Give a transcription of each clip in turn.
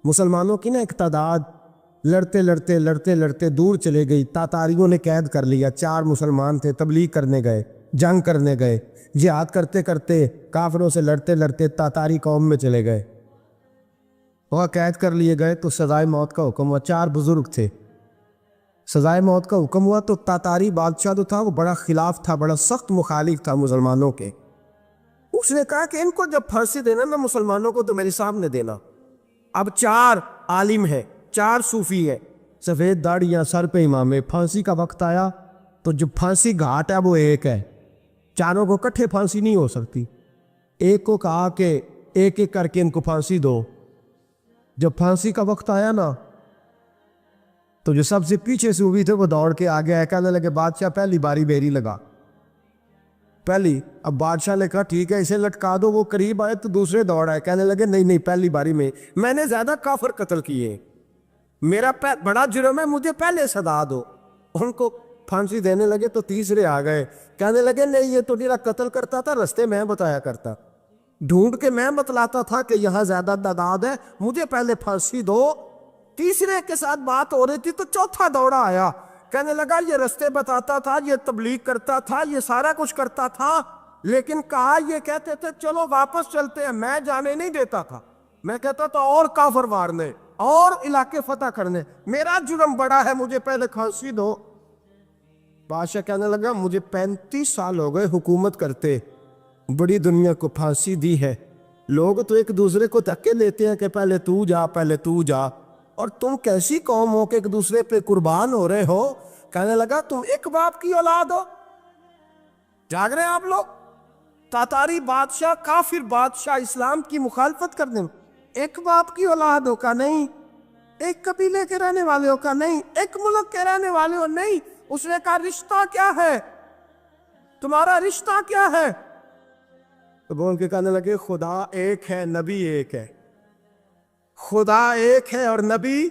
مسلمانوں کی نا ایک تعداد لڑتے لڑتے لڑتے لڑتے دور چلے گئی، تاتاریوں نے قید کر لیا۔ 4 مسلمان تھے، تبلیغ کرنے گئے، جنگ کرنے گئے، جہاد کرتے کرتے کافروں سے لڑتے لڑتے تاتاری قوم میں چلے گئے، وہ قید کر لیے گئے تو سزائے موت کا حکم ہوا۔ 4 بزرگ تھے، سزائے موت کا حکم ہوا تو تاتاری بادشاہ جو تھا وہ بڑا خلاف تھا، بڑا سخت مخالف تھا مسلمانوں کے۔ اس نے کہا کہ ان کو جب پھانسی دینا نا مسلمانوں کو تو میرے سامنے دینا۔ اب 4 عالم ہیں، 4 صوفی ہیں، سفید داڑیاں، سر پہ امامے۔ پھانسی کا وقت آیا تو جو پھانسی گھاٹ ہے وہ ایک ہے، چاروں کو کٹھے پھانسی نہیں ہو سکتی۔ ایک کو کہا کہ ایک ایک کر کے ان کو پھانسی دو۔ جب پھانسی کا وقت آیا نا تو جو سب سے پیچھے سے ہوئی تھے وہ دوڑ کے آگے آئے، کہنے لگے بادشاہ پہلی باری میری لگا پہلی۔ اب بادشاہ نے کہا ٹھیک ہے اسے لٹکا دو۔ وہ قریب آئے تو دوسرے دوڑ آئے، کہنے لگے نہیں نہیں پہلی باری میں نے زیادہ کافر قتل کیے، میرا بڑا جرم ہے، مجھے پہلے سزا دو۔ ان کو پھانسی دینے لگے تو تیسرے آ گئے، کہنے لگے نہیں یہ تو میرا قتل کرتا تھا، رستے میں بتایا کرتا، ڈھونڈ کے میں بتلاتا تھا کہ یہاں زیادہ تعداد ہے، مجھے پہلے پھانسی دو۔ تیسرے کے ساتھ بات ہو رہی تھی تو چوتھا دوڑا آیا، کہنے لگا یہ رستے بتاتا تھا، یہ تبلیغ کرتا تھا، یہ سارا کچھ کرتا تھا، لیکن کہا یہ کہتے تھے چلو واپس چلتے ہیں، میں جانے نہیں دیتا تھا، میں کہتا تھا اور کافر مارنے اور علاقے فتح کرنے، میرا جرم بڑا ہے، مجھے پہلے پھانسی دو۔ بادشاہ کہنے لگا مجھے 35 سال ہو گئے حکومت کرتے، بڑی دنیا کو پھانسی دی ہے، لوگ تو ایک دوسرے کو دھکے دیتے ہیں کہ پہلے تو جا پہلے تو جا، اور تم کیسی قوم ہو کہ ایک دوسرے پہ قربان ہو رہے ہو۔ کہنے لگا تم ایک باپ کی اولاد ہو، جاگ رہے ہیں آپ لوگ؟ تاتاری بادشاہ، کافر بادشاہ، اسلام کی مخالفت کرنے میں ایک باپ کی اولاد ہو کا نہیں، ایک قبیلے کے رہنے والے ہو کا نہیں، ایک ملک کے رہنے والے ہو نہیں۔ اس نے کہا رشتہ کیا ہے تمہارا، رشتہ کیا ہے؟ تو بول کے کہنے لگے خدا ایک ہے، نبی ایک ہے، خدا ایک ہے اور نبی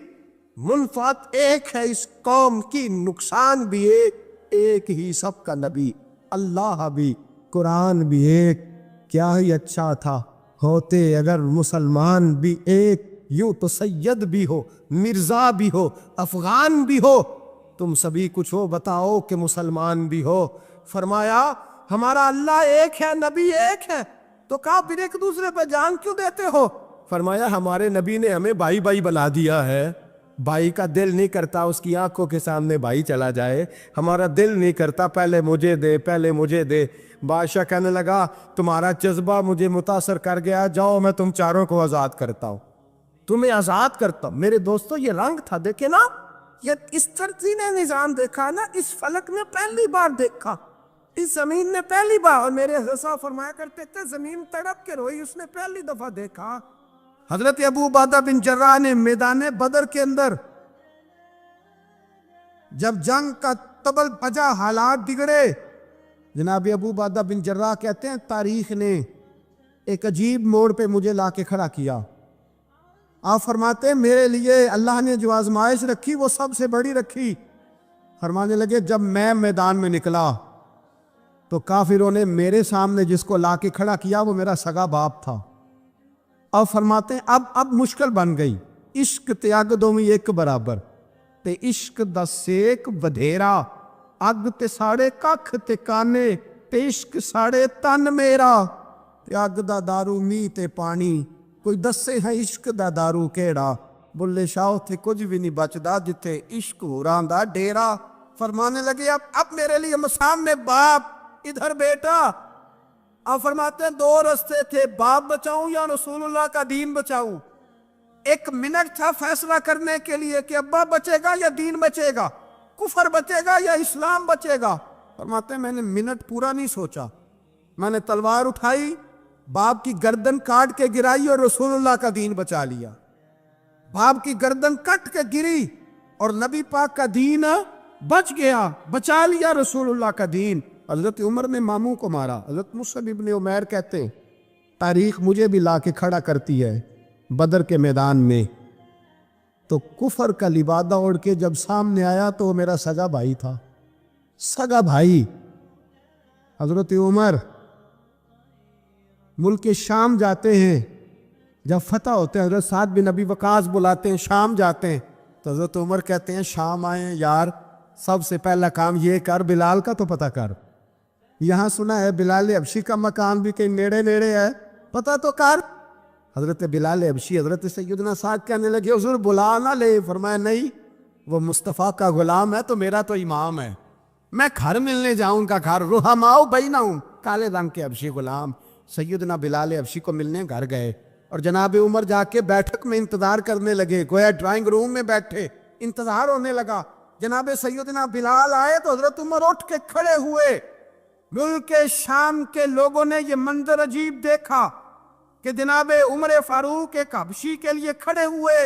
منفعت ایک ہے، اس قوم کی نقصان بھی ایک ہی، سب کا نبی اللہ بھی، قرآن بھی ایک۔ کیا ہی اچھا تھا ہوتے اگر مسلمان بھی ایک، یوں تو سید بھی ہو، مرزا بھی ہو، افغان بھی ہو، تم سبھی کچھ ہو، بتاؤ کہ مسلمان بھی ہو۔ فرمایا ہمارا اللہ ایک ہے، نبی ایک ہے، تو کہا پھر ایک دوسرے پہ جان کیوں دیتے ہو؟ فرمایا ہمارے نبی نے ہمیں بھائی بھائی بنا دیا ہے، بھائی کا دل نہیں کرتا اس کی آنکھوں کے سامنے بھائی چلا جائے، ہمارا دل نہیں کرتا پہلے مجھے دے پہلے مجھے دے۔ بادشاہ کہنے لگا تمہارا جذبہ مجھے متاثر کر گیا، جاؤ میں تم چاروں کو آزاد کرتا ہوں، تمہیں آزاد کرتا ہوں۔ میرے دوستو یہ رنگ تھا، دیکھیں نا، یہ اس ترتیب نے نظام دیکھا نا، اس فلک نے پہلی بار دیکھا، اس زمین نے پہلی بار، اور میرے حضرت صاحب فرمایا کرتے تھے زمین تڑپ کے روئی، اس نے پہلی دفعہ دیکھا۔ حضرت ابو عبیدہ بن جراح نے میدان بدر کے اندر جب جنگ کا تبل بجا، حالات بگڑے، جناب ابو عبیدہ بن جراح کہتے ہیں تاریخ نے ایک عجیب موڑ پہ مجھے لا کے کھڑا کیا۔ آپ فرماتے ہیں میرے لیے اللہ نے جو آزمائش رکھی وہ سب سے بڑی رکھی۔ فرمانے لگے جب میں میدان میں نکلا تو کافروں نے میرے سامنے جس کو لا کے کھڑا کیا وہ میرا سگا باپ تھا۔ اور فرماتے ہیں اب مشکل بن گئی، عشق تے اگ دوویں ایک برابر، تے عشق دا سیک بدھیرا، اگ تے ساڑے ککھ تے کانے، تے عشق ساڑے تن میرا، تے اگ دا دارو می تے پانی، کوئی دسے ہے عشق دا دارو کیڑا، بلے شاہ تھے کچھ بھی نہیں بچدا جتھے عشق ہوراں دا ڈیرا۔ فرمانے لگے اب میرے لیے سامنے باپ، ادھر بیٹا۔ آپ فرماتے ہیں 2 رستے تھے، باپ بچاؤں یا رسول اللہ کا دین بچاؤں۔ 1 منٹ تھا فیصلہ کرنے کے لیے کہ ابا بچے گا یا دین بچے گا، کفر بچے گا یا اسلام بچے گا۔ فرماتے ہیں میں نے منٹ پورا نہیں سوچا، میں نے تلوار اٹھائی، باپ کی گردن کاٹ کے گرائی اور رسول اللہ کا دین بچا لیا۔ باپ کی گردن کٹ کے گری اور نبی پاک کا دین بچ گیا، بچا لیا رسول اللہ کا دین۔ حضرت عمر نے ماموں کو مارا، حضرت مصعب ابن عمیر کہتے ہیں تاریخ مجھے بھی لا کے کھڑا کرتی ہے بدر کے میدان میں، تو کفر کا لبادہ اوڑھ کے جب سامنے آیا تو وہ میرا سگا بھائی تھا، سگا بھائی۔ حضرت عمر ملک شام جاتے ہیں، جب فتح ہوتے ہیں حضرت سعد بن ابی وقاص بلاتے ہیں، شام جاتے ہیں، تو حضرت عمر کہتے ہیں شام آئے ہیں یار، سب سے پہلا کام یہ کر بلال کا تو پتہ کر، یہاں سنا ہے بلال حبشی کا مکان بھی کہیں نیڑے نیڑے ہے، پتہ تو کر۔ حضرت بلال حبشی حضرت سیدنا سعد کہنے لگے حضور بلا نہ لے، فرمایا نہیں، وہ مصطفیٰ کا غلام ہے تو میرا تو امام ہے، میں گھر ملنے جاؤں کا گھر رحماؤ بینہم، کالے رنگ کے حبشی غلام سیدنا بلال حبشی کو ملنے گھر گئے، اور جناب عمر جا کے بیٹھک میں انتظار کرنے لگے، گویا ڈرائنگ روم میں بیٹھے انتظار ہونے لگا۔ جناب سیدنا بلال آئے تو حضرت عمر اٹھ کے کھڑے ہوئے۔ ملک شام کے لوگوں نے یہ منظر عجیب دیکھا کہ جناب عمر فاروق ایک حبشی کے لیے کھڑے ہوئے،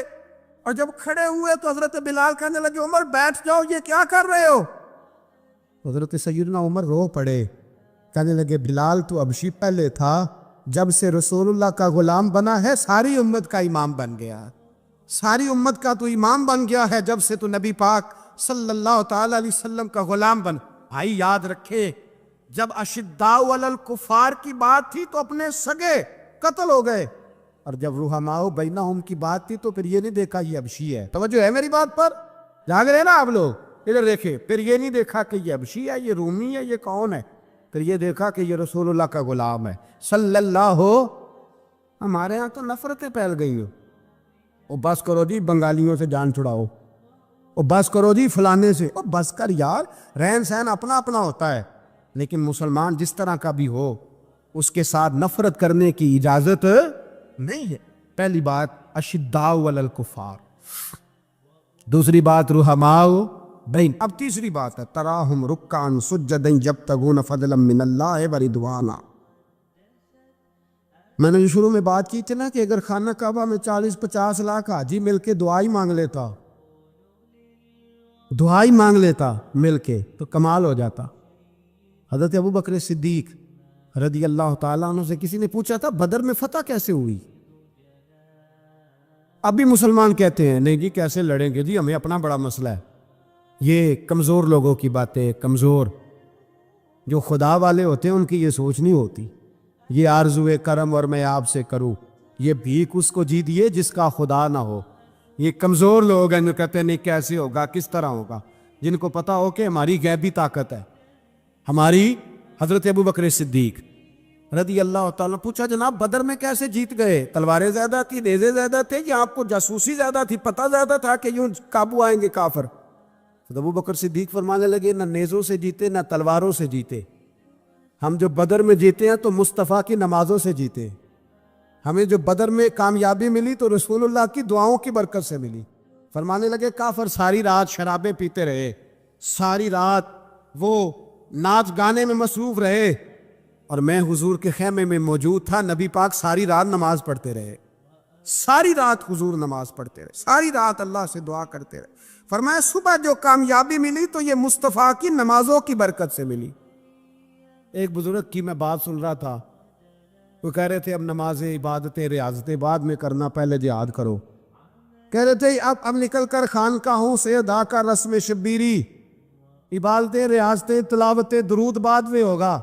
اور جب کھڑے ہوئے تو حضرت بلال کہنے لگے عمر بیٹھ جاؤ، یہ کیا کر رہے ہو؟ حضرت سیدنا عمر رو پڑے، کہنے لگے بلال تو حبشی پہلے تھا، جب سے رسول اللہ کا غلام بنا ہے ساری امت کا امام بن گیا، ساری امت کا تو امام بن گیا ہے جب سے تو نبی پاک صلی اللہ تعالی علیہ وسلم کا غلام بن۔ بھائی یاد رکھے، جب اشداء علی الکفار کی بات تھی تو اپنے سگے قتل ہو گئے، اور جب رحماء بینہم کی بات تھی تو پھر یہ نہیں دیکھا یہ حبشی ہے۔ توجہ ہے میری بات پر؟ جاگ رہے نا آپ لوگ؟ ادھر دیکھیں، پھر یہ نہیں دیکھا کہ یہ حبشی ہے، یہ رومی ہے، یہ کون ہے، پھر یہ دیکھا کہ یہ رسول اللہ کا غلام ہے صلی اللہ ہو۔ ہمارے ہاں تو نفرتیں پھیل گئی ہو، او بس کرو جی بنگالیوں سے جان چھڑاؤ، او بس کرو جی فلانے سے، او بس کر یار، رہن سہن اپنا اپنا ہوتا ہے، لیکن مسلمان جس طرح کا بھی ہو اس کے ساتھ نفرت کرنے کی اجازت نہیں ہے۔ پہلی بات اشداء علی الکفار، دوسری بات رحماء بین، اب تیسری بات ہے تراہم رکعا سجدا یبتغون فضلا من اللہ ورضوانا۔ میں نے جو شروع میں بات کی تھی نا کہ اگر خانہ کعبہ میں 40-50 لاکھ حاجی مل کے دعا ہی مانگ لیتا، دعا ہی مانگ لیتا مل کے تو کمال ہو جاتا۔ حضرت ابو بکر صدیق رضی اللہ تعالیٰ عنہ سے کسی نے پوچھا تھا بدر میں فتح کیسے ہوئی؟ اب بھی مسلمان کہتے ہیں نہیں جی کیسے لڑیں گے جی، ہمیں اپنا بڑا مسئلہ ہے۔ یہ کمزور لوگوں کی باتیں، کمزور جو خدا والے ہوتے ہیں ان کی یہ سوچ نہیں ہوتی، یہ آرزو کرم اور میں آپ سے کروں، یہ بھیک اس کو جی دیے جس کا خدا نہ ہو۔ یہ کمزور لوگ ہیں جو کہتے ہیں نہیں کیسے ہوگا، کس طرح ہوگا، جن کو پتا ہو کہ ہماری غیبی طاقت ہے، ہماری۔ حضرت ابو بکر صدیق رضی اللہ تعالیٰ پوچھا جناب بدر میں کیسے جیت گئے؟ تلواریں زیادہ تھی، نیزے زیادہ تھے، یا آپ کو جاسوسی زیادہ تھی، پتہ زیادہ تھا کہ یوں قابو آئیں گے کافر؟ ابو بکر صدیق فرمانے لگے نہ نیزوں سے جیتے نہ تلواروں سے جیتے، ہم جو بدر میں جیتے ہیں تو مصطفیٰ کی نمازوں سے جیتے، ہمیں جو بدر میں کامیابی ملی تو رسول اللہ کی دعاؤں کی برکت سے ملی۔ فرمانے لگے کافر ساری رات شرابیں پیتے رہے، ساری رات وہ ناچ گانے میں مصروف رہے، اور میں حضور کے خیمے میں موجود تھا، نبی پاک ساری رات نماز پڑھتے رہے، ساری رات حضور نماز پڑھتے رہے، ساری رات اللہ سے دعا کرتے رہے۔ فرمایا صبح جو کامیابی ملی تو یہ مصطفیٰ کی نمازوں کی برکت سے ملی۔ ایک بزرگ کی میں بات سن رہا تھا، وہ کہہ رہے تھے اب نمازیں عبادتیں ریاضتیں بعد میں کرنا، پہلے جہاد کرو۔ کہہ رہے تھے اب نکل کر خانقاہوں سے ادا کر رسم شبیری، عبادتیں ریاضتیں تلاوتیں درود بعد میں ہوگا،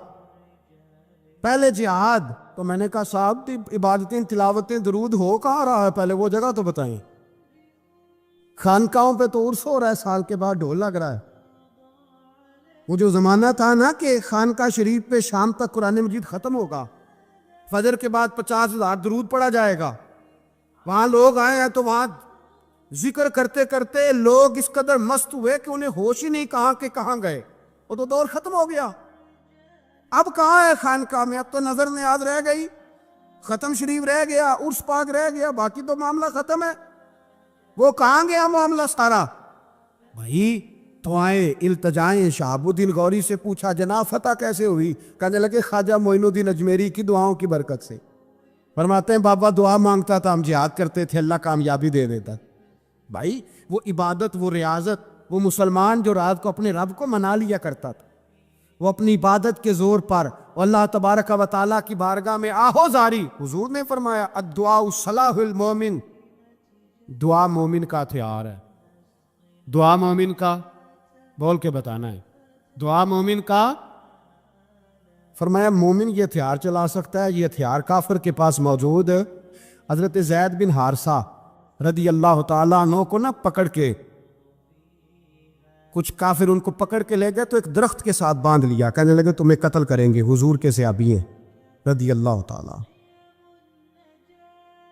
پہلے جہاد۔ تو میں نے کہا صاحب عبادتیں تلاوتیں درود ہو کہاں رہا ہے، پہلے وہ جگہ تو بتائیں۔ خانقاہوں پہ تو عرس ہو رہا ہے، سال کے بعد ڈھول لگ رہا ہے۔ وہ جو زمانہ تھا نا کہ خانقاہ شریف پہ شام تک قرآن مجید ختم ہوگا، فجر کے بعد 50,000 درود پڑھا جائے گا، وہاں لوگ آئے ہیں تو وہاں ذکر کرتے کرتے لوگ اس قدر مست ہوئے کہ انہیں ہوش ہی نہیں کہاں کہ کہاں گئے، وہ تو دور ختم ہو گیا۔ اب کہاں ہے خانقاہ میں؟ اب تو نظر نیاز رہ گئی، ختم شریف رہ گیا، عرس پاک رہ گیا، باقی تو معاملہ ختم ہے۔ وہ کہاں گیا معاملہ سارا؟ بھائی دعائیں التجائیں شہاب الدین غوری سے پوچھا جناب فتح کیسے ہوئی؟ کہنے لگے خواجہ معین الدین اجمیری کی دعاؤں کی برکت سے۔ فرماتے ہیں بابا دعا مانگتا تھا، ہم جہاد کرتے تھے، اللہ کامیابی دے دیتا۔ بھائی وہ عبادت، وہ ریاضت، وہ مسلمان جو رات کو اپنے رب کو منا لیا کرتا تھا، وہ اپنی عبادت کے زور پر اللہ تبارک و تعالیٰ کی بارگاہ میں آہو زاری۔ حضور نے فرمایا الدعاء صلاح المومن، دعا مومن کا ہتھیار ہے۔ دعا مومن کا بول کے بتانا ہے، دعا مومن کا۔ فرمایا مومن یہ ہتھیار چلا سکتا ہے، یہ ہتھیار کافر کے پاس موجود حضرت زید بن حارثہ رضی اللہ تعالیٰ عنہ کو نہ پکڑ کے کچھ کافر ان کو پکڑ کے لے گئے تو ایک درخت کے ساتھ باندھ لیا، کہنے لگے تمہیں قتل کریں گے، حضور کے صحابی ہیں رضی اللہ تعالیٰ۔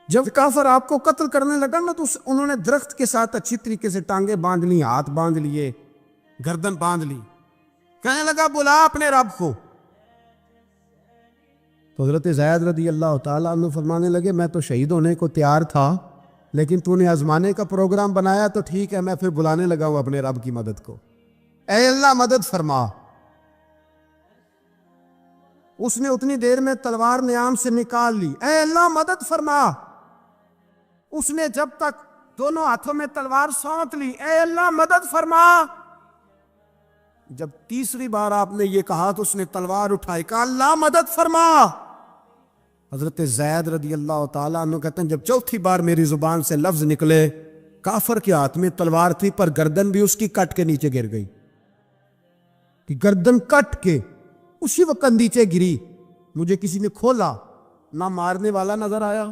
جب کافر آپ کو قتل کرنے لگا نا تو انہوں نے درخت کے ساتھ اچھی طریقے سے ٹانگیں باندھ لی، ہاتھ باندھ لیے، گردن باندھ لی، کہنے لگا بلا اپنے رب کو۔ تو حضرت زید رضی اللہ تعالیٰ عنہ فرمانے لگے میں تو شہید ہونے کو تیار تھا، لیکن تو نے آزمانے کا پروگرام بنایا تو ٹھیک ہے، میں پھر بلانے لگا ہوں اپنے رب کی مدد کو، اے اللہ مدد فرما۔ اس نے اتنی دیر میں تلوار نیام سے نکال لی، اے اللہ مدد فرما۔ اس نے جب تک دونوں ہاتھوں میں تلوار سونت لی، اے اللہ مدد فرما۔ جب تیسری بار آپ نے یہ کہا تو اس نے تلوار اٹھائی، کہا اللہ مدد فرما۔ حضرت زید رضی اللہ تعالیٰ عنہ کہتے ہیں جب چوتھی بار میری زبان سے لفظ نکلے، کافر کے ہاتھ میں تلوار تھی پر گردن بھی اس کی کٹ کے نیچے گر گئی، کہ گردن کٹ کے اسی وقت نیچے گری۔ مجھے کسی نے کھولا، نہ مارنے والا نظر آیا،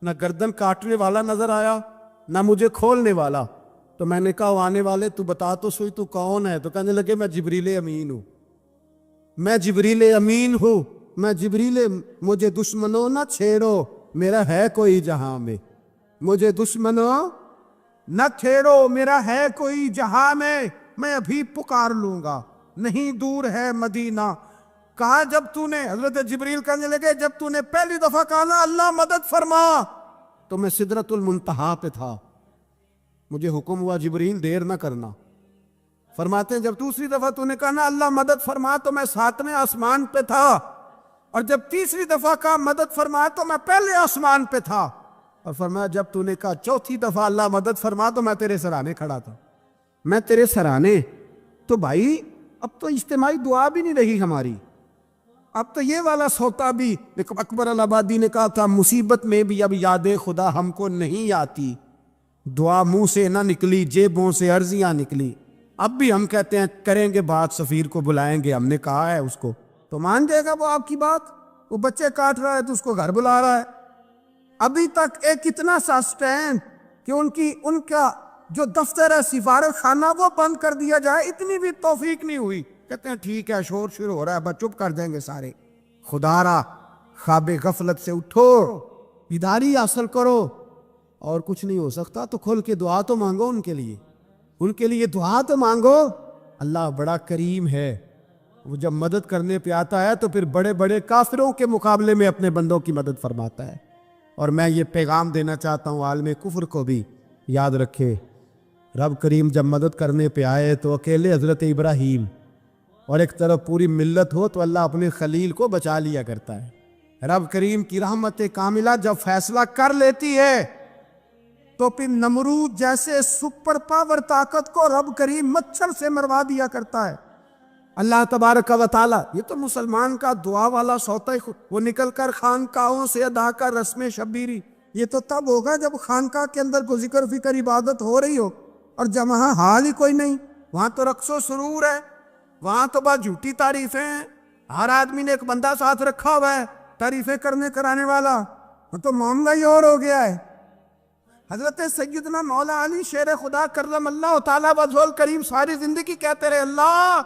نہ گردن کاٹنے والا نظر آیا، نہ مجھے کھولنے والا۔ تو میں نے کہا آنے والے تو بتا تو سوئی تو کون ہے؟ تو کہنے لگے میں جبریل امین ہوں، میں جبریل امین ہوں، میں جبریل، مجھے دشمنوں نہ چھیڑو، میرا ہے کوئی جہاں میں، مجھے دشمنوں نہ چھیڑو، میرا ہے کوئی جہاں میں ابھی پکار لوں گا، نہیں دور ہے مدینہ۔ کہا جب تو نے، حضرت جبریل کہنے لگے جب تو نے پہلی دفعہ کہا نا اللہ مدد فرما تو میں سدرۃ المنتہا پہ تھا، مجھے حکم ہوا جبریل دیر نہ کرنا۔ فرماتے ہیں جب دوسری دفعہ تو نے کہا نا اللہ مدد فرما تو میں 7ویں آسمان پہ تھا، اور جب تیسری دفعہ کہا مدد فرما تو میں پہلے آسمان پہ تھا، اور فرمایا جب تو نے کہا چوتھی دفعہ اللہ مدد فرما تو میں تیرے سرانے کھڑا تھا، میں تیرے سرانے۔ تو بھائی اب تو اجتماعی دعا بھی نہیں رہی ہماری، اب تو یہ والا سوتا بھی، اکبر الآبادی نے کہا تھا مصیبت میں بھی اب یاد خدا ہم کو نہیں آتی، دعا منہ سے نہ نکلی جیبوں سے عرضیاں نکلی۔ اب بھی ہم کہتے ہیں کریں گے بات، سفیر کو بلائیں گے، ہم نے کہا ہے اس کو تو مان جائے گا وہ آپ کی بات؟ وہ بچے کاٹ رہا ہے تو اس کو گھر بلا رہا ہے۔ ابھی تک ایک اتنا سا سٹینڈ کہ ان کا جو دفتر ہے سفارت خانہ وہ بند کر دیا جائے، اتنی بھی توفیق نہیں ہوئی۔ کہتے ہیں ٹھیک ہے شور شروع ہو رہا ہے، بس چپ کر دیں گے سارے۔ خدا را خواب غفلت سے اٹھو، بیداری حاصل کرو، اور کچھ نہیں ہو سکتا تو کھل کے دعا تو مانگو ان کے لیے دعا تو مانگو۔ اللہ بڑا کریم ہے، وہ جب مدد کرنے پہ آتا ہے تو پھر بڑے بڑے کافروں کے مقابلے میں اپنے بندوں کی مدد فرماتا ہے۔ اور میں یہ پیغام دینا چاہتا ہوں عالم کفر کو بھی، یاد رکھے رب کریم جب مدد کرنے پہ آئے تو اکیلے حضرت ابراہیم اور ایک طرف پوری ملت ہو تو اللہ اپنے خلیل کو بچا لیا کرتا ہے۔ رب کریم کی رحمت کاملہ جب فیصلہ کر لیتی ہے تو پھر نمرود جیسے سپر پاور طاقت کو رب کریم مچھر سے مروا دیا کرتا ہے۔ اللہ تبارک و تعالی، یہ تو مسلمان کا دعا والا سوتا ہی، وہ نکل کر خانقاہوں سے ادا کر رسم شبیری، یہ تو تب ہوگا جب خانقاہ کے اندر کوئی ذکر فکر عبادت ہو رہی ہو، اور جب وہاں حال ہی کوئی نہیں، وہاں تو رقص و سرور ہے، وہاں تو بس جھوٹی تعریفیں ہیں، ہر آدمی نے ایک بندہ ساتھ رکھا ہوا ہے تعریفیں کرنے کرانے والا، وہ تو معاملہ ہی اور ہو گیا ہے۔ حضرت سیدنا مولا علی شیر خدا کرم اللہ تعالیٰ وجہہ الکریم ساری زندگی کہتے رہے اللہ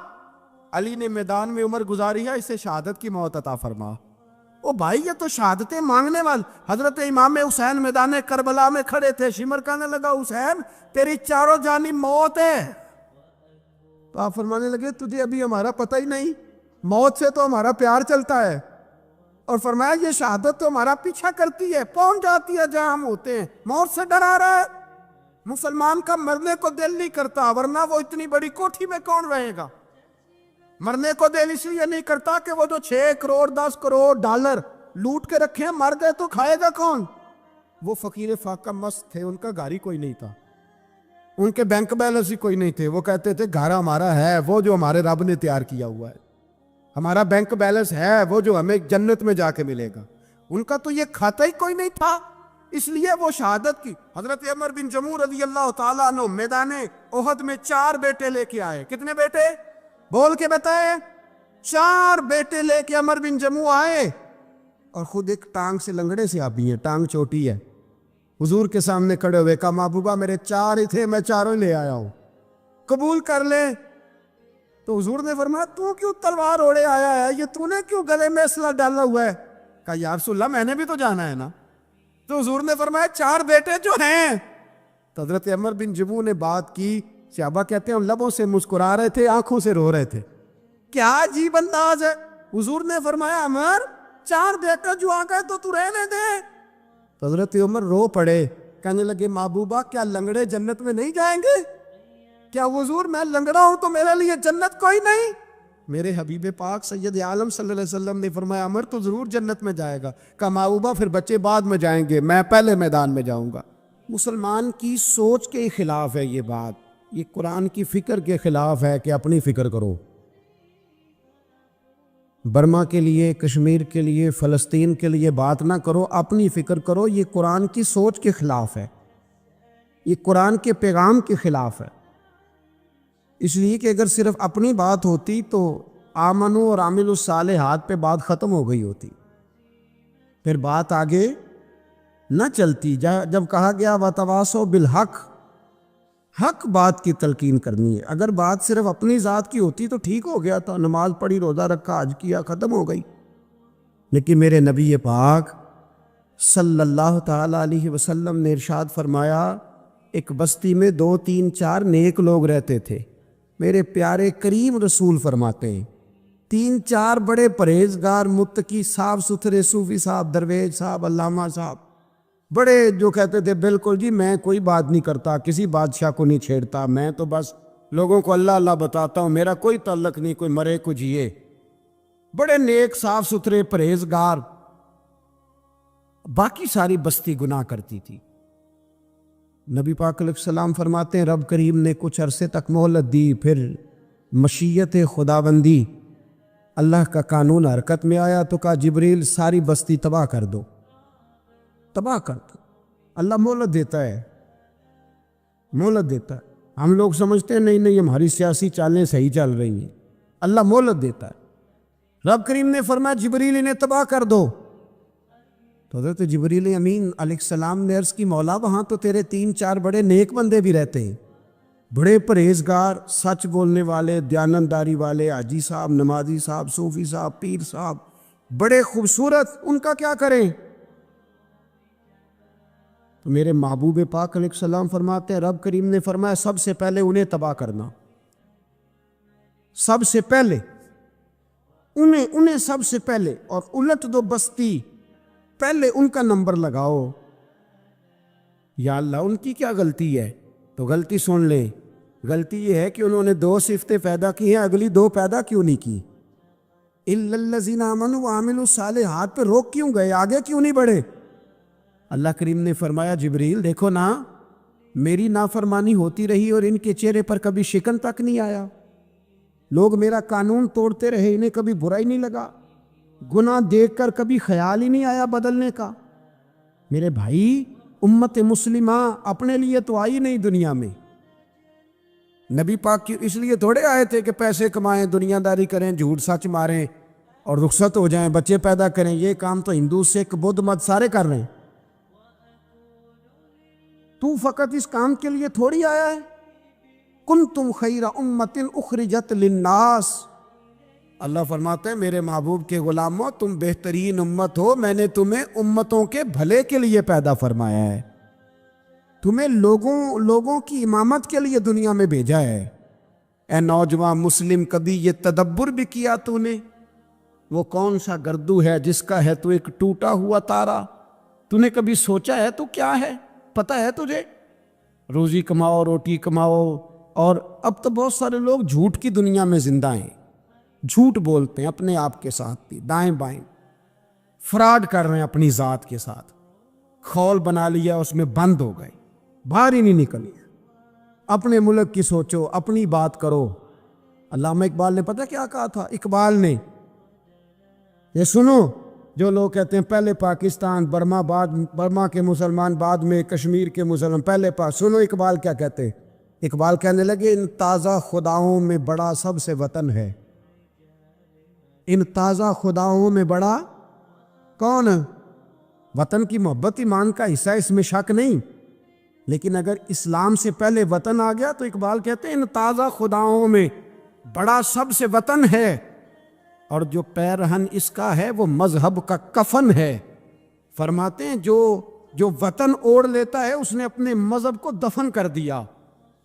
علی نے میدان میں عمر گزاری ہے، اسے شہادت کی موت عطا فرما۔ او بھائی یہ تو شہادتیں مانگنے والے۔ حضرت امام حسین میدان کربلا میں کھڑے تھے، شمر کہنے لگا حسین تیری چاروں جانب موت ہے، تو آپ فرمانے لگے تجھے ابھی ہمارا پتہ ہی نہیں، موت سے تو ہمارا پیار چلتا ہے، اور فرمایا یہ شہادت تو ہمارا پیچھا کرتی ہے، پہنچ جاتی ہے جہاں ہم ہوتے ہیں، موت سے ڈرا رہا ہے۔ مسلمان کا مرنے کو دل نہیں کرتا، ورنہ وہ اتنی بڑی کوٹھی میں کون رہے گا؟ مرنے کو دل اس لیے نہیں کرتا کہ وہ جو 6 کروڑ 10 کروڑ ڈالر لوٹ کے رکھے ہیں، مر گئے تو کھائے گا کون؟ وہ فقیر فاقہ مست تھے، ان کا گھر ہی کوئی نہیں تھا، ان کے بینک بیلنس ہی کوئی نہیں تھے، وہ کہتے تھے گھر ہمارا ہے وہ جو ہمارے رب نے تیار کیا ہوا ہے، ہمارا بینک بیلنس ہے وہ جو ہمیں جنت میں جا کے ملے گا۔ ان کا تو یہ کھاتا ہی کوئی نہیں تھا، اس لیے وہ شہادت کی۔ حضرت عمر بن جموع رضی اللہ تعالیٰ عنہ میدان احد میں 4 بیٹے لے کے آئے۔ کتنے بیٹے؟ بول کے بتائے۔ 4 بیٹے لے کے عمر بن جموع آئے، اور خود ایک ٹانگ سے لنگڑے سے آبی ہیں، ٹانگ چھوٹی ہے، حضور کے سامنے کھڑے ہوئے، کہا محبوبہ میرے 4 ہی تھے، میں 4 لے آیا ہوں، قبول کر لے۔ تو حضور نے فرمایا تو کیوں تلوار اوڑے آیا ہے، یہ تو نے کیوں گلے میں اسلحہ ڈالا ہوا ہے؟ کہا یا رسول اللہ میں نے بھی تو جانا ہے نا۔ تو حضور نے فرمایا 4 بیٹے جو ہیں۔ تو حضرت عمر بن جموح نے بات کی، صحابہ کہتے ہیں لبوں سے مسکرا رہے تھے، آنکھوں سے رو رہے تھے، کیا عجیب انداز ہے۔ حضور نے فرمایا عمر 4 بیٹے جو آ گئے تو رہنے دے۔ تو حضرت عمر رو پڑے، کہنے لگے محبوبہ کیا لنگڑے جنت میں نہیں جائیں گے؟ کیا حضور میں لنگڑا ہوں تو میرے لیے جنت کوئی نہیں؟ میرے حبیب پاک سید عالم صلی اللہ علیہ وسلم نے فرمایا عمر تو ضرور جنت میں جائے گا۔ کہا محبوبہ پھر بچے بعد میں جائیں گے، میں پہلے میدان میں جاؤں گا۔ مسلمان کی سوچ کے خلاف ہے یہ بات، یہ قرآن کی فکر کے خلاف ہے کہ اپنی فکر کرو۔ برما کے لیے، کشمیر کے لیے، فلسطین کے لیے بات نہ کرو، اپنی فکر کرو۔ یہ قرآن کی سوچ کے خلاف ہے، یہ قرآن کے پیغام کے خلاف ہے۔ اس لیے کہ اگر صرف اپنی بات ہوتی تو آمنو اور عامل الصالحات پہ بات ختم ہو گئی ہوتی، پھر بات آگے نہ چلتی۔ جب کہا گیا وَتَوَاصَوْا بِالْحَقِّ، حق بات کی تلقین کرنی ہے۔ اگر بات صرف اپنی ذات کی ہوتی تو ٹھیک ہو گیا تھا، نماز پڑھی، روزہ رکھا، حج کیا، ختم ہو گئی۔ لیکن میرے نبی پاک صلی اللہ تعالیٰ علیہ وسلم نے ارشاد فرمایا ایک بستی میں 2 3 4 نیک لوگ رہتے تھے۔ میرے پیارے کریم رسول فرماتے ہیں 3 4 بڑے پرہیزگار، متقی، صاف ستھرے صوفی صاحب، درویش صاحب، علامہ صاحب، بڑے جو کہتے تھے بالکل جی میں کوئی بات نہیں کرتا، کسی بادشاہ کو نہیں چھیڑتا، میں تو بس لوگوں کو اللہ اللہ بتاتا ہوں، میرا کوئی تعلق نہیں، کوئی مرے کوئی جیے، بڑے نیک صاف ستھرے پرہیزگار۔ باقی ساری بستی گناہ کرتی تھی۔ نبی پاک علیہ السلام فرماتے ہیں رب کریم نے کچھ عرصے تک مہلت دی، پھر مشیت خداوندی اللہ کا قانون حرکت میں آیا تو کہا جبریل ساری بستی تباہ کر دو، تباہ کر دو۔ اللہ مہلت دیتا ہے، مہلت دیتا ہے۔ ہم لوگ سمجھتے ہیں نہیں ہماری سیاسی چالیں صحیح چل رہی ہیں، اللہ مہلت دیتا ہے۔ رب کریم نے فرمایا جبریل انہیں تباہ کر دو۔ تو حضرت جبریل امین علیہ السلام نے عرض کی مولا وہاں تو تیرے 3 4 بڑے نیک بندے بھی رہتے ہیں، بڑے پرہیزگار، سچ بولنے والے، دیانتداری والے، حاجی صاحب، نمازی صاحب، صوفی صاحب، پیر صاحب، بڑے خوبصورت، ان کا کیا کریں؟ تو میرے محبوب پاک علیہ السلام فرماتے ہیں رب کریم نے فرمایا سب سے پہلے انہیں تباہ کرنا، سب سے پہلے انہیں سب سے پہلے، اور الٹ دو بستی، پہلے ان کا نمبر لگاؤ۔ یا اللہ ان کی کیا غلطی ہے؟ تو غلطی سن لیں، غلطی یہ ہے کہ انہوں نے 2 صفتیں پیدا کی ہیں، اگلی 2 پیدا کیوں نہیں کی؟ اِلَّا الَّذِينَ آمَنُوا وَعَمِلُوا الصَّالِحَاتِ پہ روک کیوں گئے، آگے کیوں نہیں بڑھے؟ اللہ کریم نے فرمایا جبریل دیکھو نا، میری نافرمانی ہوتی رہی اور ان کے چہرے پر کبھی شکن تک نہیں آیا، لوگ میرا قانون توڑتے رہے، انہیں کبھی برا ہی نہیں لگا، گناہ دیکھ کر کبھی خیال ہی نہیں آیا بدلنے کا۔ میرے بھائی امت مسلمہ اپنے لیے تو آئی نہیں دنیا میں، نبی پاک کی اس لیے تھوڑے آئے تھے کہ پیسے کمائیں، دنیا داری کریں، جھوٹ سچ ماریں اور رخصت ہو جائیں، بچے پیدا کریں۔ یہ کام تو ہندو سکھ بدھ مت سارے کر رہے ہیں، تو فقط اس کام کے لیے تھوڑی آیا ہے۔ کنتم خیر امت اخرجت للناس، اللہ فرماتے ہیں میرے محبوب کے غلاموں تم بہترین امت ہو، میں نے تمہیں امتوں کے بھلے کے لیے پیدا فرمایا ہے، تمہیں لوگوں کی امامت کے لیے دنیا میں بھیجا ہے۔ اے نوجوان مسلم کبھی یہ تدبر بھی کیا تو نے؟ وہ کون سا گردو ہے جس کا ہے تو ایک ٹوٹا ہوا تارا؟ تو نے کبھی سوچا ہے تو کیا ہے؟ پتہ ہے تجھے؟ روزی کماؤ، روٹی کماؤ، اور اب تو بہت سارے لوگ جھوٹ کی دنیا میں زندہ ہیں، جھوٹ بولتے ہیں اپنے آپ کے ساتھ بھی، دائیں بائیں فراڈ کر رہے ہیں اپنی ذات کے ساتھ، خول بنا لیا اس میں بند ہو گئے، باہر ہی نہیں نکلی۔ اپنے ملک کی سوچو، اپنی بات کرو۔ علامہ اقبال نے پتہ کیا کہا تھا؟ اقبال نے، یہ سنو جو لوگ کہتے ہیں پہلے پاکستان، برما کے مسلمان بعد میں کشمیر کے مسلمان، پہلے سنو اقبال کیا کہتے ہیں۔ اقبال کہنے لگے ان تازہ خداؤں میں بڑا سب سے وطن ہے، ان تازہ خداؤں میں بڑا کون؟ وطن کی محبت ایمان کا حصہ، اس میں شک نہیں، لیکن اگر اسلام سے پہلے وطن آ گیا تو اقبال کہتے ہیں ان تازہ خداؤں میں بڑا سب سے وطن ہے، اور جو پیرہن اس کا ہے وہ مذہب کا کفن ہے۔ فرماتے ہیں جو وطن اوڑھ لیتا ہے اس نے اپنے مذہب کو دفن کر دیا۔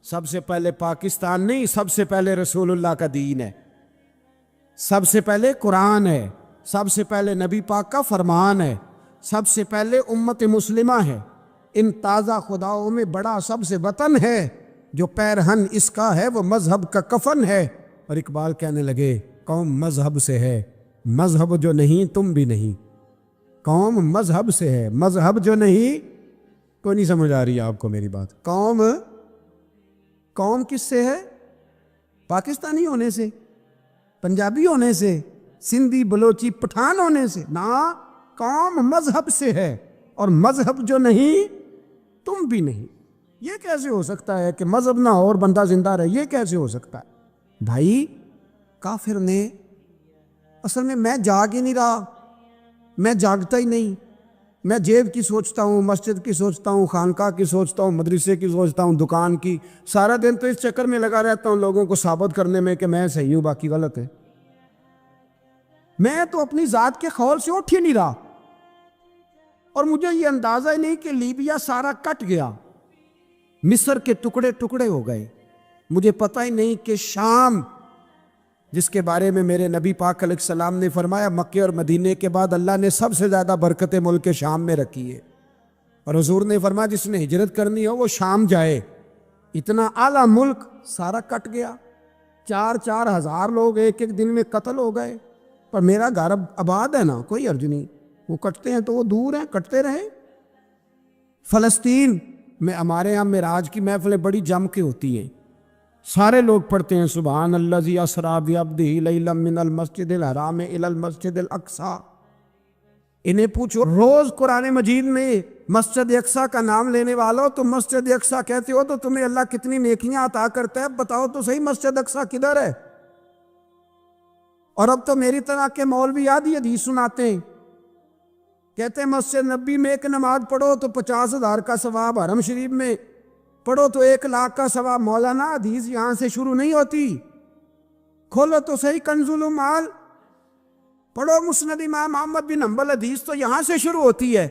سب سے پہلے پاکستان نہیں، سب سے پہلے رسول اللہ کا دین ہے، سب سے پہلے قرآن ہے، سب سے پہلے نبی پاک کا فرمان ہے، سب سے پہلے امت مسلمہ ہے۔ ان تازہ خداؤں میں بڑا سب سے وطن ہے، جو پیرہن اس کا ہے وہ مذہب کا کفن ہے۔ اور اقبال کہنے لگے قوم مذہب سے ہے، مذہب جو نہیں تم بھی نہیں۔ قوم مذہب سے ہے، مذہب جو نہیں، کوئی نہیں سمجھ آ رہی آپ کو میری بات؟ قوم کس سے ہے؟ پاکستانی ہونے سے، پنجابی ہونے سے، سندھی بلوچی پٹھان ہونے سے؟ نہ، قوم مذہب سے ہے، اور مذہب جو نہیں تم بھی نہیں۔ یہ کیسے ہو سکتا ہے کہ مذہب نہ اور بندہ زندہ رہے؟ یہ کیسے ہو سکتا ہے؟ بھائی کافر نے اصل میں جاگ ہی نہیں رہا، میں جاگتا ہی نہیں، میں جیب کی سوچتا ہوں، مسجد کی سوچتا ہوں، خانقاہ کی سوچتا ہوں، مدرسے کی سوچتا ہوں، دکان کی، سارا دن تو اس چکر میں لگا رہتا ہوں لوگوں کو ثابت کرنے میں کہ میں صحیح ہوں باقی غلط ہے۔ میں تو اپنی ذات کے خول سے اٹھ ہی نہیں رہا، اور مجھے یہ اندازہ ہی نہیں کہ لیبیا سارا کٹ گیا، مصر کے ٹکڑے ٹکڑے ہو گئے، مجھے پتہ ہی نہیں کہ شام، جس کے بارے میں میرے نبی پاک علیہ السلام نے فرمایا مکے اور مدینے کے بعد اللہ نے سب سے زیادہ برکتیں ملک شام میں رکھی ہے، اور حضور نے فرمایا جس نے ہجرت کرنی ہو وہ شام جائے۔ اتنا اعلیٰ ملک سارا کٹ گیا، 4,000 لوگ ایک دن میں قتل ہو گئے، پر میرا گھر آباد ہے نا، کوئی حرج نہیں، وہ کٹتے ہیں تو وہ دور ہیں، کٹتے رہے۔ فلسطین میں ہمارے یہاں معراج کی محفلیں بڑی جم کے ہوتی ہیں، سارے لوگ پڑھتے ہیں سبحان الذی اسریٰ بعبدہ لیلا من المسجد الحرام الی المسجد الاقصی۔ انہیں پوچھو روز قرآن مجید میں مسجد اقصی کا نام لینے والوں تو مسجد اقصی کہتے ہو تو تمہیں اللہ کتنی نیکیاں عطا کرتا ہے، بتاؤ تو صحیح مسجد اقصی کدھر ہے؟ اور اب تو میری طرح کے مولوی آدھی حدیث سناتے ہیں، کہتے ہیں مسجد نبی میں ایک نماز پڑھو تو 50,000 کا ثواب، حرم شریف میں پڑھو تو 1,00,000 کا ثواب۔ مولانا حدیث یہاں سے شروع نہیں ہوتی، کھولو تو صحیح کنز المال، پڑھو مسند امام احمد بن حنبل، حدیث تو یہاں سے شروع ہوتی ہے۔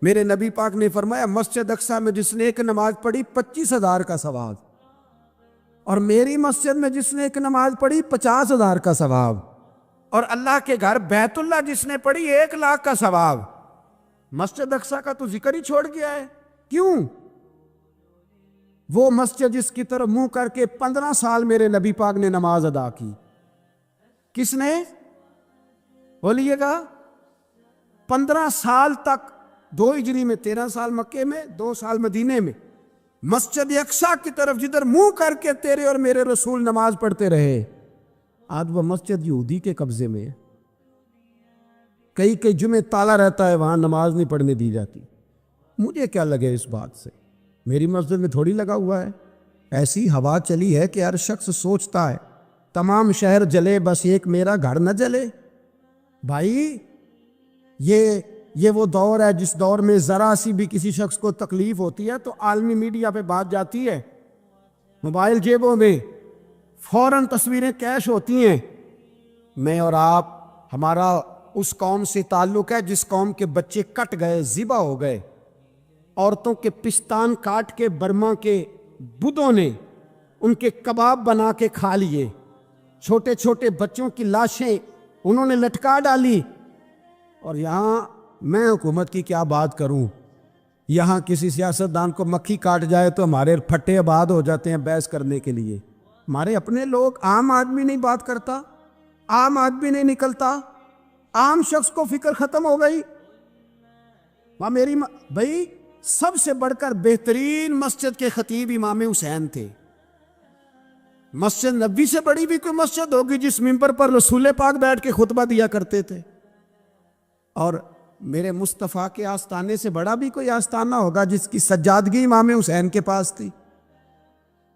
میرے نبی پاک نے فرمایا مسجد اقصی میں جس نے ایک نماز پڑھی 25,000 کا ثواب، اور میری مسجد میں جس نے ایک نماز پڑھی 50,000 کا ثواب، اور اللہ کے گھر بیت اللہ جس نے پڑھی 1,00,000 کا ثواب۔ مسجد اقصی کا تو ذکر ہی چھوڑ گیا ہے، کیوں؟ وہ مسجد جس کی طرف منہ کر کے 15 سال میرے نبی پاک نے نماز ادا کی، کس نے؟ بولیے گا 15 سال تک، 2 ہجری میں 13 سال مکے میں، 2 سال مدینے میں، مسجد اقصی کی طرف جدھر منہ کر کے تیرے اور میرے رسول نماز پڑھتے رہے۔ آج وہ مسجد یہودی کے قبضے میں ہے، کئی جمعے تالا رہتا ہے، وہاں نماز نہیں پڑھنے دی جاتی۔ مجھے کیا لگے اس بات سے، میری مسجد میں تھوڑی لگا ہوا ہے۔ ایسی ہوا چلی ہے کہ ہر شخص سوچتا ہے تمام شہر جلے بس ایک میرا گھر نہ جلے۔ بھائی یہ وہ دور ہے جس دور میں ذرا سی بھی کسی شخص کو تکلیف ہوتی ہے تو عالمی میڈیا پہ بات جاتی ہے، موبائل جیبوں میں فوراً تصویریں کیش ہوتی ہیں۔ میں اور آپ، ہمارا اس قوم سے تعلق ہے جس قوم کے بچے کٹ گئے، ذبح ہو گئے، عورتوں کے پستان کاٹ کے برما کے بدھوں نے ان کے کباب بنا کے کھا لیے، چھوٹے چھوٹے بچوں کی لاشیں انہوں نے لٹکا ڈالی۔ اور یہاں میں حکومت کی کیا بات کروں، یہاں کسی سیاستدان کو مکھی کاٹ جائے تو ہمارے پھٹے آباد ہو جاتے ہیں بحث کرنے کے لیے۔ ہمارے اپنے لوگ، عام آدمی نہیں بات کرتا، عام آدمی نہیں نکلتا، عام شخص کو فکر ختم ہو گئی۔ بھائی سب سے بڑھ کر بہترین مسجد کے خطیب امام حسین تھے۔ مسجد نبی سے بڑی بھی کوئی مسجد ہوگی جس ممبر پر رسول پاک بیٹھ کے خطبہ دیا کرتے تھے؟ اور میرے مصطفیٰ کے آستانے سے بڑا بھی کوئی آستانہ ہوگا جس کی سجادگی امام حسین کے پاس تھی؟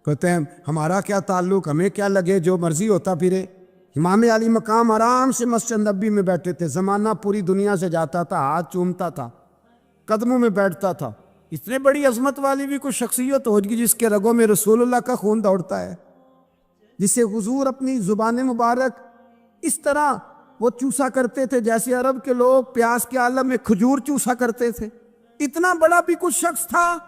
کہتے ہیں ہمارا کیا تعلق، ہمیں کیا لگے، جو مرضی ہوتا پھرے۔ امام علی مقام آرام سے مسجد نبی میں بیٹھے تھے، زمانہ پوری دنیا سے جاتا تھا، ہاتھ چومتا تھا، قدموں میں بیٹھتا تھا. اتنے بڑی عظمت والی بھی کوئی شخصیت ہوگی جس کے رگوں میں رسول اللہ کا خون دوڑتا ہے, جسے حضور اپنی زبان مبارک اس طرح وہ چوسا کرتے تھے جیسے عرب کے لوگ پیاس کے عالم میں کھجور چوسا کرتے تھے. اتنا بڑا بھی کچھ شخص تھا,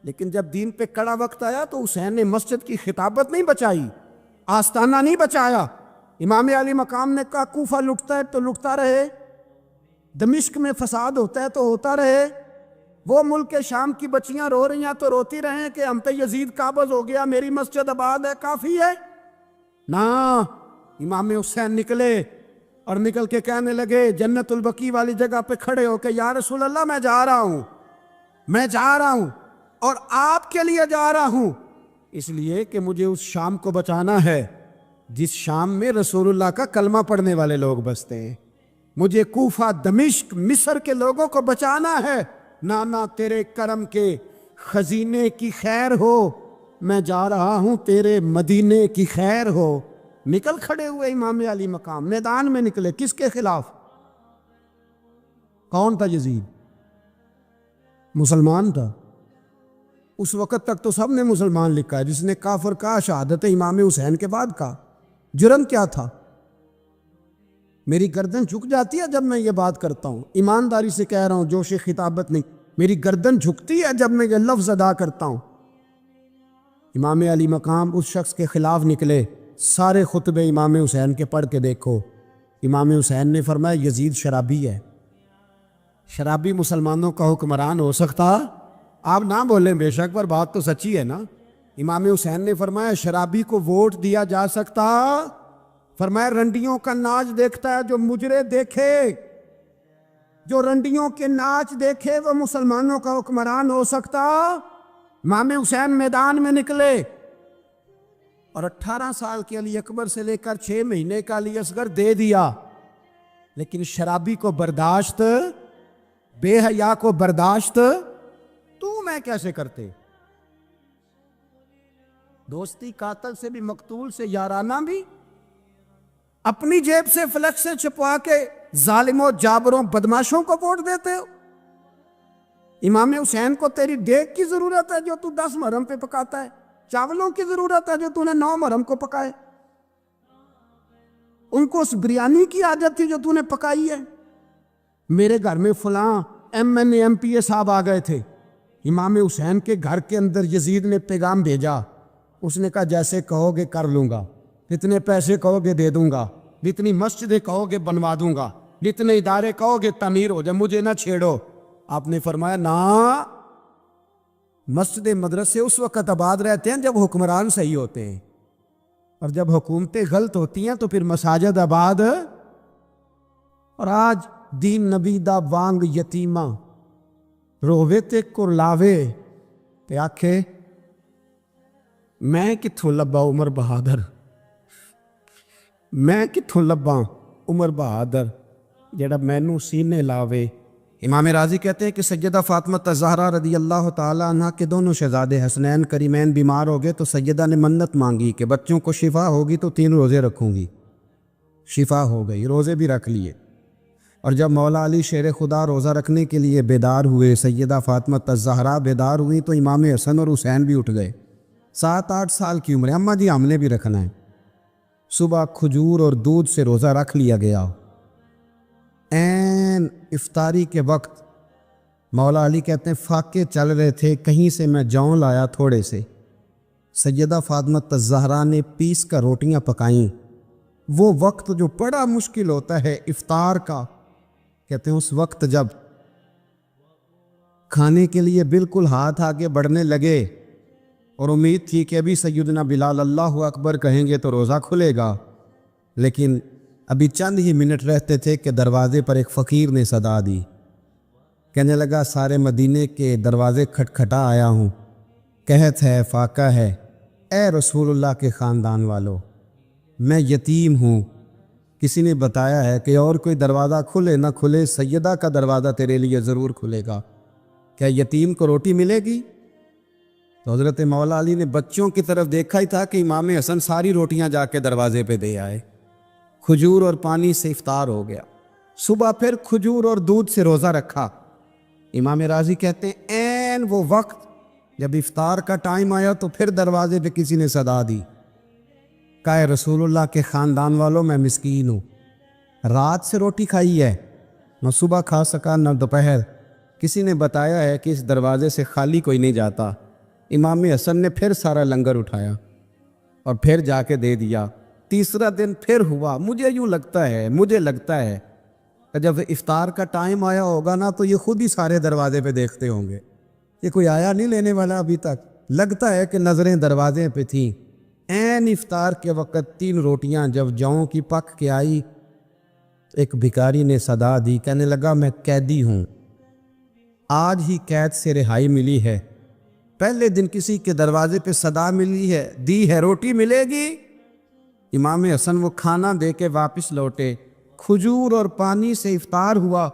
لیکن جب دین پہ کڑا وقت آیا تو حسین نے مسجد کی خطابت نہیں بچائی, آستانہ نہیں بچایا. امام علی مقام نے کہا کوفہ لٹتا ہے تو لٹتا رہے, دمشق میں فساد ہوتا ہے تو ہوتا رہے, وہ ملک شام کی بچیاں رو رہی ہیں تو روتی رہیں کہ ہم پہ یزید قابض ہو گیا, میری مسجد آباد ہے, کافی ہے نا. امام حسین نکلے اور نکل کے کہنے لگے جنت البقیع والی جگہ پہ کھڑے ہو کے, یا رسول اللہ میں جا رہا ہوں اور آپ کے لیے جا رہا ہوں, اس لیے کہ مجھے اس شام کو بچانا ہے جس شام میں رسول اللہ کا کلمہ پڑھنے والے لوگ بستے ہیں. مجھے کوفہ, دمشق, مصر کے لوگوں کو بچانا ہے. نانا تیرے کرم کے خزینے کی خیر ہو, میں جا رہا ہوں تیرے مدینے کی خیر ہو. نکل کھڑے ہوئے امام علی مقام, میدان میں نکلے. کس کے خلاف؟ کون تھا یزید؟ مسلمان تھا. اس وقت تک تو سب نے مسلمان لکھا ہے, جس نے کافر کہا شہادت امام حسین کے بعد کا. جرم کیا تھا؟ میری گردن جھک جاتی ہے جب میں یہ بات کرتا ہوں, ایمانداری سے کہہ رہا ہوں, جوش خطابت نہیں, میری گردن جھکتی ہے جب میں یہ لفظ ادا کرتا ہوں. امام علی مقام اس شخص کے خلاف نکلے. سارے خطبے امام حسین کے پڑھ کے دیکھو. امام حسین نے فرمایا یزید شرابی ہے. شرابی مسلمانوں کا حکمران ہو سکتا؟ آپ نہ بولیں بے شک, پر بات تو سچی ہے نا. امام حسین نے فرمایا شرابی کو ووٹ دیا جا سکتا؟ فرمایا رنڈیوں کا ناچ دیکھتا ہے جو مجرے دیکھے, جو رنڈیوں کے ناچ دیکھے وہ مسلمانوں کا حکمران ہو سکتا؟ امام حسین میدان میں نکلے اور 18 سال کے علی اکبر سے لے کر 6 مہینے کا علی اصغر دے دیا. لیکن شرابی کو برداشت, بے حیا کو برداشت تو میں کیسے کرتے؟ دوستی قاتل سے بھی, مقتول سے یارانہ بھی, اپنی جیب سے فلیکس سے چھپوا کے ظالموں, جابروں, بدماشوں کو ووٹ دیتے ہو. امام حسین کو تیری دیگ کی ضرورت ہے جو تو 10 محرم پہ پکاتا ہے, چاولوں کی ضرورت ہے جو تو نے 9 محرم کو پکائے. ان کو اس بریانی کی عادت تھی جو تو نے پکائی ہے. میرے گھر میں فلاں MNA MPA صاحب آ گئے تھے, امام حسین کے گھر کے اندر یزید نے پیغام بھیجا. اس نے کہا جیسے کہو گے کر لوں گا, جتنے پیسے کہو گے دے دوں گا, جتنی مسجدیں کہو گے بنوا دوں گا, جتنے ادارے کہو گے تعمیر ہو جائے, مجھے نہ چھیڑو. آپ نے فرمایا نا, مسجد مدرسے اس وقت آباد رہتے ہیں جب حکمران صحیح ہوتے ہیں, اور جب حکومتیں غلط ہوتی ہیں تو پھر مساجد آباد. اور آج دین نبی دا وانگ یتیمہ رووے تے کرلاوے تے آکھے میں کتھوں لبا عمر بہادر, میں کتھوں لبا عمر بہادر جڑا مینوں سینے لاوے. امام راضی کہتے ہیں کہ سیدہ فاطمہ الزہرا رضی اللہ تعالیٰ عنہ کے دونوں شہزادے حسنین کریمین بیمار ہو گئے تو سیدہ نے منت مانگی کہ بچوں کو شفا ہوگی تو 3 روزے رکھوں گی. شفا ہو گئی, روزے بھی رکھ لیے. اور جب مولا علی شیر خدا روزہ رکھنے کے لیے بیدار ہوئے, سیدہ فاطمہ الزہرا بیدار ہوئی تو امام حسن اور حسین بھی اٹھ گئے. 7-8 سال کی عمر, اماں جی ہم نے بھی رکھنا ہے. صبح کھجور اور دودھ سے روزہ رکھ لیا گیا. این افطاری کے وقت مولا علی کہتے ہیں فاقے چل رہے تھے, کہیں سے میں جون لایا تھوڑے سے. سیدہ فاطمہ الزہرا نے پیس کر روٹیاں پکائیں. وہ وقت جو بڑا مشکل ہوتا ہے افطار کا, کہتے ہیں اس وقت جب کھانے کے لیے بالکل ہاتھ آگے بڑھنے لگے اور امید تھی کہ ابھی سیدنا بلال اللہ اکبر کہیں گے تو روزہ کھلے گا, لیکن ابھی چند ہی منٹ رہتے تھے کہ دروازے پر ایک فقیر نے صدا دی. کہنے لگا سارے مدینے کے دروازے کھٹکھٹا آیا ہوں, قحط ہے, فاقہ ہے, اے رسول اللہ کے خاندان والو, میں یتیم ہوں. کسی نے بتایا ہے کہ اور کوئی دروازہ کھلے نہ کھلے, سیدہ کا دروازہ تیرے لیے ضرور کھلے گا. کیا یتیم کو روٹی ملے گی؟ تو حضرت مولا علی نے بچوں کی طرف دیکھا ہی تھا کہ امام حسن ساری روٹیاں جا کے دروازے پہ دے آئے. کھجور اور پانی سے افطار ہو گیا. صبح پھر کھجور اور دودھ سے روزہ رکھا. امام راضی کہتے ہیں این وہ وقت جب افطار کا ٹائم آیا تو پھر دروازے پہ کسی نے صدا دی، کہا رسول اللہ کے خاندان والوں میں مسکین ہوں، رات سے روٹی کھائی ہے، نہ صبح کھا سکا نہ دوپہر، کسی نے بتایا ہے کہ اس دروازے سے خالی کوئی نہیں جاتا۔ امام حسن نے پھر سارا لنگر اٹھایا اور پھر جا کے دے دیا۔ تیسرا دن پھر ہوا، مجھے لگتا ہے کہ جب افطار کا ٹائم آیا ہوگا نا تو یہ خود ہی سارے دروازے پہ دیکھتے ہوں گے، یہ کوئی آیا نہیں لینے والا ابھی تک، لگتا ہے کہ نظریں دروازے پہ تھیں۔ عین افطار کے وقت 3 روٹیاں جب جاؤں کی پک کے آئی، ایک بھکاری نے صدا دی، کہنے لگا میں قیدی ہوں، آج ہی قید سے رہائی ملی ہے، پہلے دن کسی کے دروازے پہ صدا ملی ہے، دی ہے روٹی ملے گی۔ امام حسن وہ کھانا دے کے واپس لوٹے، کھجور اور پانی سے افطار ہوا،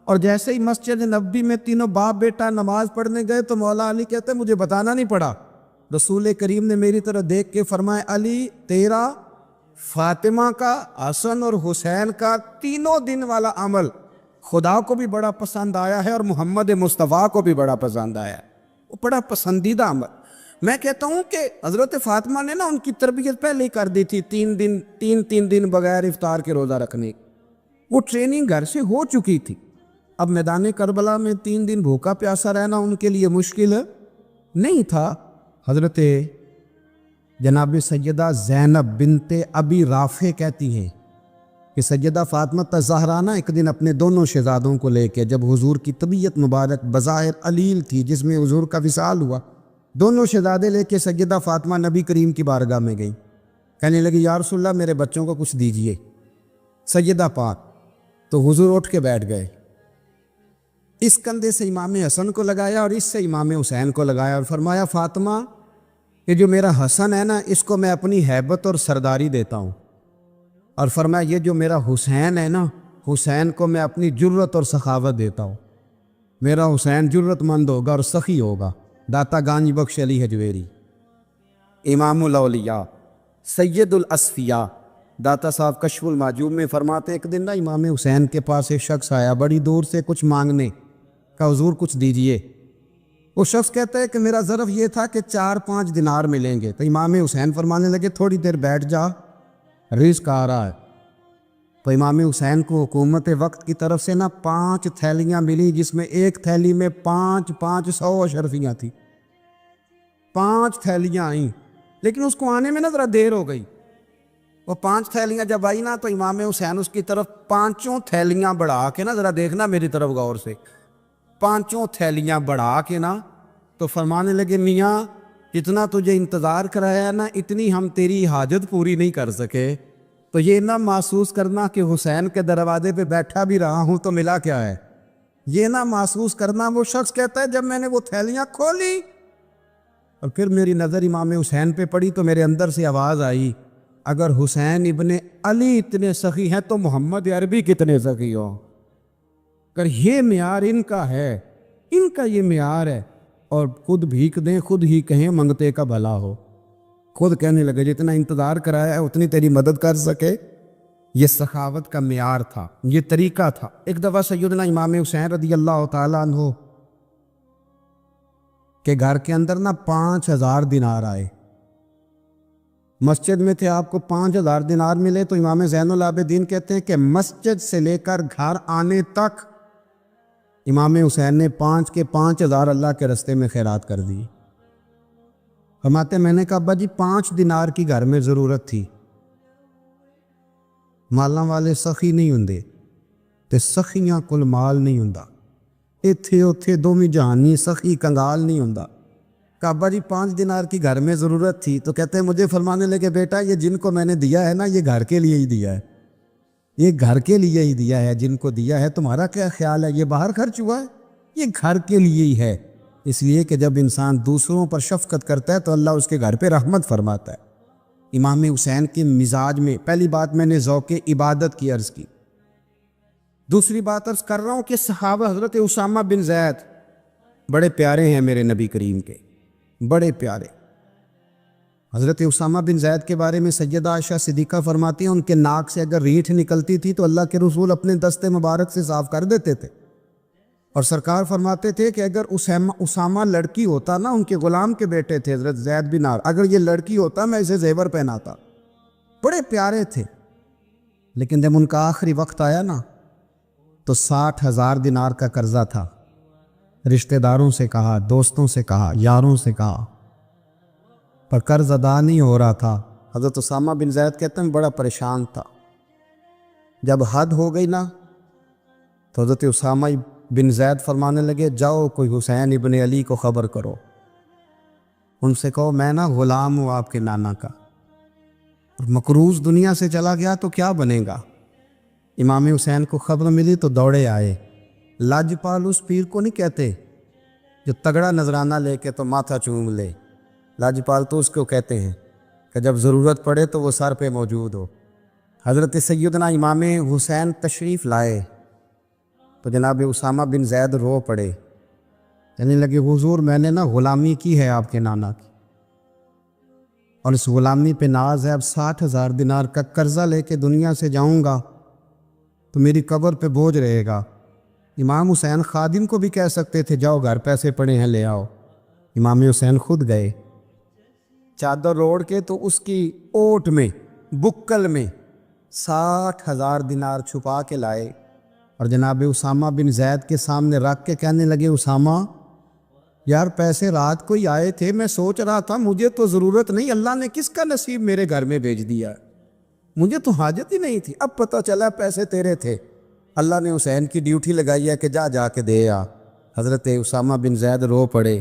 اور جیسے ہی مسجد نبوی میں تینوں باپ بیٹا نماز پڑھنے گئے تو مولا علی کہتے مجھے بتانا نہیں پڑا، رسول کریم نے میری طرف دیکھ کے فرمایا علی تیرا، فاطمہ کا، حسن اور حسین کا 3 دن والا عمل خدا کو بھی بڑا پسند آیا ہے اور محمد مصطفیٰ کو بھی بڑا پسند آیا ہے، وہ بڑا پسندیدہ عمل۔ میں کہتا ہوں کہ حضرت فاطمہ نے نا ان کی تربیت پہلے ہی کر دی تھی، 3 دن بغیر افطار کے روزہ رکھنے، وہ ٹریننگ گھر سے ہو چکی تھی۔ اب میدان کربلا میں 3 دن بھوکا پیاسا رہنا ان کے لیے مشکل نہیں تھا۔ حضرت جناب سیدہ زینب بنت ابی رافع کہتی ہیں کہ سیدہ فاطمہ الزہرا نا ایک دن اپنے دونوں شہزادوں کو لے کے، جب حضور کی طبیعت مبارک بظاہر علیل تھی جس میں حضور کا وصال ہوا، دونوں شہزادے لے کے سیدہ فاطمہ نبی کریم کی بارگاہ میں گئی، کہنے لگی یا رسول اللہ میرے بچوں کو کچھ دیجئے۔ سیدہ پاک تو حضور اٹھ کے بیٹھ گئے، اس کندھے سے امام حسن کو لگایا اور اس سے امام حسین کو لگایا اور فرمایا فاطمہ یہ جو میرا حسن ہے نا اس کو میں اپنی ہیبت اور سرداری دیتا ہوں، اور فرمایا یہ جو میرا حسین ہے نا حسین کو میں اپنی جرت اور سخاوت دیتا ہوں، میرا حسین جرت مند ہوگا اور سخی ہوگا۔ داتا گانج بخش علی حجویری، امام الاولیاء، سید الاصفیاء، داتا صاحب کشف المعجوب میں فرماتے ایک دن نا امام حسین کے پاس ایک شخص آیا بڑی دور سے کچھ مانگنے، کہا حضور کچھ دیجئے۔ وہ شخص کہتا ہے کہ میرا ظرف یہ تھا کہ 4-5 دینار ملیں گے، تو امام حسین فرمانے لگے تھوڑی دیر بیٹھ جا، رزق آ رہا ہے۔ تو امام حسین کو حکومت وقت کی طرف سے نا 5 تھیلیاں ملی، جس میں ایک تھیلی میں 500 اشرفیاں تھیں، 5 تھیلیاں آئیں، لیکن اس کو آنے میں نا ذرا دیر ہو گئی۔ وہ 5 تھیلیاں جب آئی نا تو امام حسین اس کی طرف 5 تھیلیاں بڑھا کے نا، ذرا دیکھنا میری طرف غور سے، 5 تھیلیاں بڑھا کے نا تو فرمانے لگے میاں جتنا تجھے انتظار کرایا نا اتنی ہم تیری حاجت پوری نہیں کر سکے، تو یہ نہ محسوس کرنا کہ حسین کے دروازے پہ بیٹھا بھی رہا ہوں تو ملا کیا ہے، یہ نہ محسوس کرنا۔ وہ شخص کہتا ہے جب میں نے وہ تھیلیاں کھولی اور پھر میری نظر امام حسین پہ پڑی تو میرے اندر سے آواز آئی اگر حسین ابن علی اتنے سخی ہیں تو محمد عربی کتنے سخی ہوں، اگر یہ معیار ان کا ہے، ان کا یہ معیار ہے، اور خود بھیک دیں خود ہی کہیں منگتے کا بھلا ہو، خود کہنے لگے جتنا انتظار کرایا ہے اتنی تیری مدد کر سکے۔ یہ سخاوت کا معیار تھا، یہ طریقہ تھا۔ ایک دفعہ سیدنا امام حسین رضی اللہ تعالیٰ عنہ کے گھر کے اندر نا 5000 دینار آئے، مسجد میں تھے، آپ کو 5000 دینار ملے تو امام زین العابدین کہتے ہیں کہ مسجد سے لے کر گھر آنے تک امام حسین نے 5 کے 5000 اللہ کے رستے میں خیرات کر دی۔ فرماتے میں نے کہا ابا جی 5 دینار کی گھر میں ضرورت تھی، مالاں والے سخی نہیں ہوندے تے سخیاں کل مال نہیں ہوندا، ایتھے اوتھے دوویں جہانی سخی کنگال نہیں ہوندا۔ کہا ابا جی 5 دینار کی گھر میں ضرورت تھی، تو کہتے ہیں مجھے فرمانے لگے بیٹا یہ جن کو میں نے دیا ہے نا یہ گھر کے لیے ہی دیا ہے، یہ گھر کے لیے ہی دیا ہے، جن کو دیا ہے تمہارا کیا خیال ہے یہ باہر خرچ ہوا ہے، یہ گھر کے لیے ہی ہے، اس لیے کہ جب انسان دوسروں پر شفقت کرتا ہے تو اللہ اس کے گھر پہ رحمت فرماتا ہے۔ امام حسین کے مزاج میں پہلی بات میں نے ذوق عبادت کی عرض کی، دوسری بات عرض کر رہا ہوں کہ صحابہ حضرت اسامہ بن زید بڑے پیارے ہیں میرے نبی کریم کے، بڑے پیارے۔ حضرت اسامہ بن زید کے بارے میں سیدہ عائشہ صدیقہ فرماتی ہیں ان کے ناک سے اگر ریٹھ نکلتی تھی تو اللہ کے رسول اپنے دست مبارک سے صاف کر دیتے تھے، اور سرکار فرماتے تھے کہ اگر اسامہ لڑکی ہوتا نا، ان کے غلام کے بیٹے تھے حضرت زید بن عار، اگر یہ لڑکی ہوتا میں اسے زیور پہناتا. بڑے پیارے تھے. لیکن جب ان کا آخری وقت آیا نا تو 60,000 دینار کا قرضہ تھا. رشتہ داروں سے کہا، دوستوں سے کہا، یاروں سے کہا، پر قرض ادا نہیں ہو رہا تھا. حضرت اسامہ بن زید کہتے ہیں بڑا پریشان تھا. جب حد ہو گئی نا تو حضرت اسامہ بن زید فرمانے لگے جاؤ کوئی حسین ابن علی کو خبر کرو، ان سے کہو میں نا غلام ہوں آپ کے نانا کا، اور مقروض دنیا سے چلا گیا تو کیا بنے گا. امام حسین کو خبر ملی تو دوڑے آئے. لاجپال اس پیر کو نہیں کہتے جو تگڑا نذرانہ لے کے تو ماتھا چوم لے. لاجپال تو اس کو کہتے ہیں کہ جب ضرورت پڑے تو وہ سر پہ موجود ہو. حضرت سیدنا امام حسین تشریف لائے تو جناب اسامہ بن زید رو پڑے. کہنے لگے حضور میں نے نا غلامی کی ہے آپ کے نانا کی، اور اس غلامی پہ ناز ہے. اب 60,000 دینار کا قرضہ لے کے دنیا سے جاؤں گا تو میری قبر پہ بوجھ رہے گا. امام حسین خادم کو بھی کہہ سکتے تھے جاؤ گھر پیسے پڑے ہیں لے آؤ. امام حسین خود گئے، چادر اوڑھ کے تو اس کی اوٹ میں بکل میں 60,000 دینار چھپا کے لائے اور جناب اسامہ بن زید کے سامنے رکھ کے کہنے لگے اسامہ یار پیسے رات کو ہی آئے تھے، میں سوچ رہا تھا مجھے تو ضرورت نہیں، اللہ نے کس کا نصیب میرے گھر میں بھیج دیا، مجھے تو حاجت ہی نہیں تھی، اب پتہ چلا پیسے تیرے تھے، اللہ نے حسین کی ڈیوٹی لگائی ہے کہ جا کے دے آ. حضرت اسامہ بن زید رو پڑے،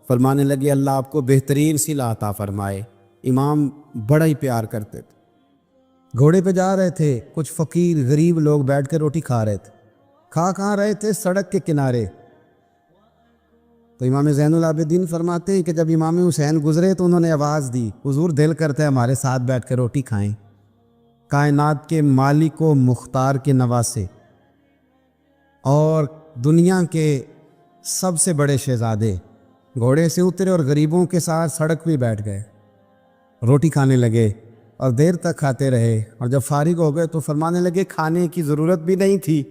فرمانے لگے اللہ آپ کو بہترین صلہ عطا فرمائے. امام بڑا ہی پیار کرتے تھے. گھوڑے پہ جا رہے تھے، کچھ فقیر غریب لوگ بیٹھ کے روٹی کھا رہے تھے. کہاں رہے تھے؟ سڑک کے کنارے. تو امام زین العابدین فرماتے ہیں کہ جب امام حسین گزرے تو انہوں نے آواز دی حضور دل کرتا ہے ہمارے ساتھ بیٹھ کے روٹی کھائیں. کائنات کے مالک و مختار کے نواسے اور دنیا کے سب سے بڑے شہزادے گھوڑے سے اترے اور غریبوں کے ساتھ سڑک پہ بیٹھ گئے، روٹی کھانے لگے اور دیر تک کھاتے رہے. اور جب فارغ ہو گئے تو فرمانے لگے کھانے کی ضرورت بھی نہیں تھی،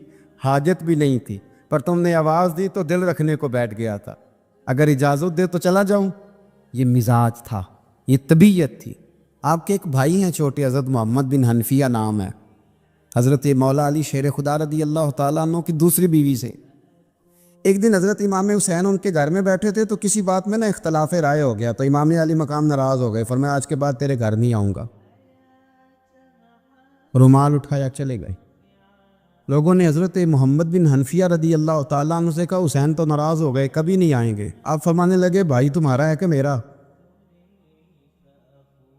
حاجت بھی نہیں تھی، پر تم نے آواز دی تو دل رکھنے کو بیٹھ گیا تھا، اگر اجازت دے تو چلا جاؤں. یہ مزاج تھا، یہ طبیعت تھی. آپ کے ایک بھائی ہیں چھوٹے، حضرت محمد بن حنفیہ نام ہے، حضرت مولا علی شیر خدا رضی اللہ تعالیٰ عنہ کی دوسری بیوی سے. ایک دن حضرت امام حسین ان کے گھر میں بیٹھے تھے تو کسی بات میں نا اختلاف رائے ہو گیا، تو امام علی مقام ناراض ہو گئے، فرمایا آج کے بعد تیرے گھر نہیں آؤں گا. رومال اٹھایا چلے گئے. لوگوں نے حضرت محمد بن حنفیہ رضی اللہ تعالیٰ عنہ سے کہا حسین تو ناراض ہو گئے، کبھی نہیں آئیں گے. آپ فرمانے لگے بھائی تمہارا ہے کہ میرا؟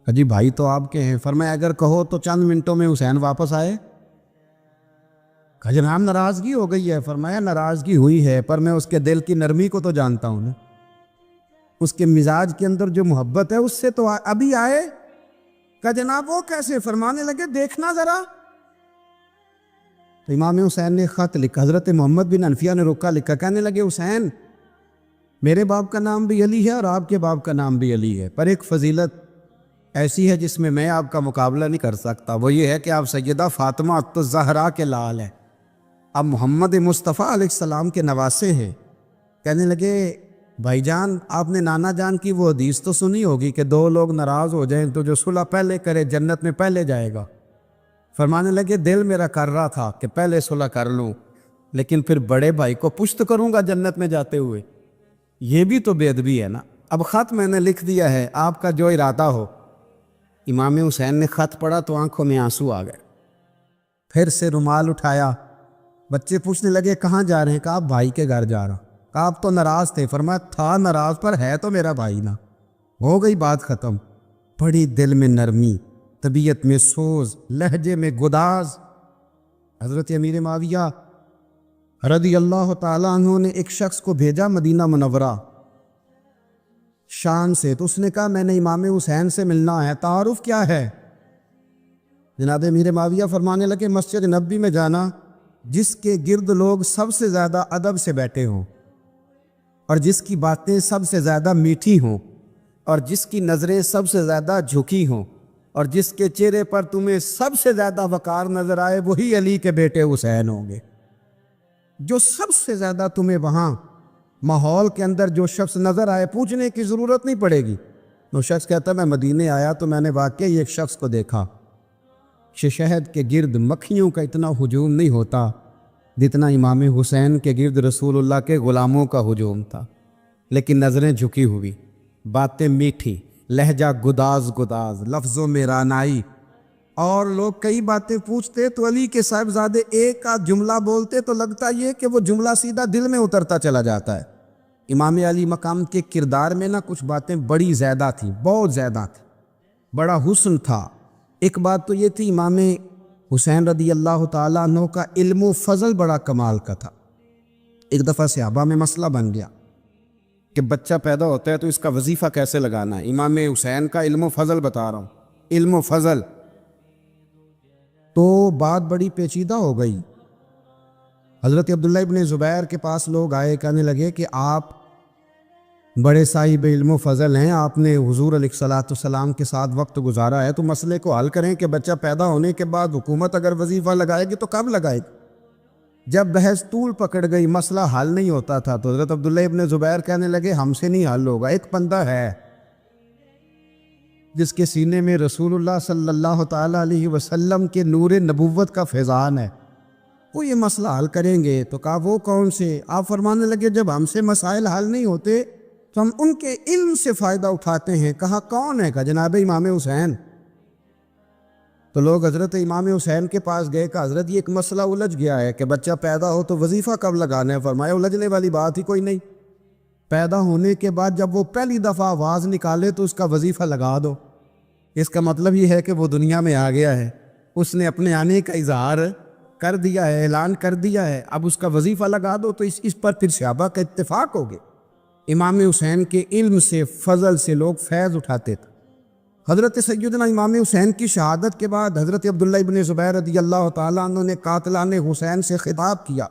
جی بھائی تو آپ کے ہیں. فرمایا اگر کہو تو چند منٹوں میں حسین واپس آئے. جناب ناراضگی ہو گئی ہے. فرمایا ناراضگی ہوئی ہے پر میں اس کے دل کی نرمی کو تو جانتا ہوں نا، اس کے مزاج کے اندر جو محبت ہے اس سے تو ابھی آئے. کہ جناب وہ کیسے؟ فرمانے لگے دیکھنا ذرا. تو امام حسین نے خط لکھا، حضرت محمد بن حنفیہ نے رکا لکھا، کہنے لگے حسین میرے باپ کا نام بھی علی ہے اور آپ کے باپ کا نام بھی علی ہے، پر ایک فضیلت ایسی ہے جس میں آپ کا مقابلہ نہیں کر سکتا، وہ یہ ہے کہ آپ سیدہ فاطمہ الزہرا کے لال ہیں، آپ محمد مصطفیٰ علیہ السلام کے نواسے ہیں. کہنے لگے بھائی جان آپ نے نانا جان کی وہ حدیث تو سنی ہوگی کہ دو لوگ ناراض ہو جائیں تو جو صلح پہلے کرے جنت میں پہلے جائے گا. فرمانے لگے دل میرا کر رہا تھا کہ پہلے صلح کر لوں، لیکن پھر بڑے بھائی کو پشت کروں گا جنت میں جاتے ہوئے، یہ بھی تو بے ادبی ہے نا. اب خط میں نے لکھ دیا ہے، آپ کا جو ارادہ ہو. امام حسین نے خط پڑھا تو آنکھوں میں آنسو آ گئے. پھر سے رومال اٹھایا. بچے پوچھنے لگے کہاں جا رہے ہیں؟ کہا بھائی کے گھر جا رہا. کہا آپ تو ناراض تھے. فرمایا تھا ناراض پر ہے تو میرا بھائی نا. ہو گئی بات ختم. بڑی دل میں نرمی، طبیعت میں سوز، لہجے میں گداز. حضرت امیر معاویہ رضی اللہ تعالیٰ عنہ نے ایک شخص کو بھیجا مدینہ منورہ شان سے، تو اس نے کہا میں نے امام حسین سے ملنا ہے، تعارف کیا ہے؟ جناب امیر معاویہ فرمانے لگے مسجد نبوی میں جانا جس کے گرد لوگ سب سے زیادہ ادب سے بیٹھے ہوں اور جس کی باتیں سب سے زیادہ میٹھی ہوں اور جس کی نظریں سب سے زیادہ جھکی ہوں اور جس کے چہرے پر تمہیں سب سے زیادہ وقار نظر آئے، وہی علی کے بیٹے حسین ہوں گے. جو سب سے زیادہ تمہیں وہاں ماحول کے اندر جو شخص نظر آئے پوچھنے کی ضرورت نہیں پڑے گی. وہ شخص کہتا ہے میں مدینے آیا تو میں نے واقعی ایک شخص کو دیکھا کہ شہد کے گرد مکھیوں کا اتنا ہجوم نہیں ہوتا جتنا امام حسین کے گرد رسول اللہ کے غلاموں کا ہجوم تھا، لیکن نظریں جھکی ہوئی، باتیں میٹھی، لہجہ گداز گداز، لفظوں میں رانائی، اور لوگ کئی باتیں پوچھتے تو علی کے صاحبزادے ایک آدھ جملہ بولتے تو لگتا یہ کہ وہ جملہ سیدھا دل میں اترتا چلا جاتا ہے. امام علی مقام کے کردار میں نا کچھ باتیں بڑی زیادہ تھیں، بہت زیادہ تھیں، بڑا حسن تھا. ایک بات تو یہ تھی امام حسین رضی اللہ تعالیٰ عنہ کا علم و فضل بڑا کمال کا تھا. ایک دفعہ صحابہ میں مسئلہ بن گیا کہ بچہ پیدا ہوتا ہے تو اس کا وظیفہ کیسے لگانا ہے. امام حسین کا علم و فضل بتا رہا ہوں، علم و فضل. تو بات بڑی پیچیدہ ہو گئی. حضرت عبداللہ ابن زبیر کے پاس لوگ آئے، کہنے لگے کہ آپ بڑے صاحب علم و فضل ہیں، آپ نے حضور علیہ الصلوۃ والسلام کے ساتھ وقت گزارا ہے، تو مسئلے کو حل کریں کہ بچہ پیدا ہونے کے بعد حکومت اگر وظیفہ لگائے گی تو کب لگائے گی. جب بحث طول پکڑ گئی، مسئلہ حل نہیں ہوتا تھا، تو حضرت عبداللہ ابن زبیر کہنے لگے ہم سے نہیں حل ہوگا. ایک بندہ ہے جس کے سینے میں رسول اللہ صلی اللہ تعالیٰ علیہ وسلم کے نور نبوت کا فیضان ہے، وہ یہ مسئلہ حل کریں گے. تو کہا وہ کون سے؟ آپ فرمانے لگے جب ہم سے مسائل حل نہیں ہوتے تو ہم ان کے علم سے فائدہ اٹھاتے ہیں. کہا کون ہے؟ کہا جناب امام حسین. تو لوگ حضرت امام حسین کے پاس گئے کہ حضرت یہ ایک مسئلہ الجھ گیا ہے کہ بچہ پیدا ہو تو وظیفہ کب لگانا ہے. فرمایا الجھنے والی بات ہی کوئی نہیں، پیدا ہونے کے بعد جب وہ پہلی دفعہ آواز نکالے تو اس کا وظیفہ لگا دو. اس کا مطلب یہ ہے کہ وہ دنیا میں آ گیا ہے، اس نے اپنے آنے کا اظہار کر دیا ہے، اعلان کر دیا ہے، اب اس کا وظیفہ لگا دو. تو اس پر پھر صحابہ کا اتفاق ہو گیا. امام حسین کے علم سے، فضل سے لوگ فیض اٹھاتے تھے. حضرت سیدنا امام حسین کی شہادت کے بعد حضرت عبداللہ ابن زبیر رضی اللہ تعالیٰ عنہ نے قاتلان حسین سے خطاب کیا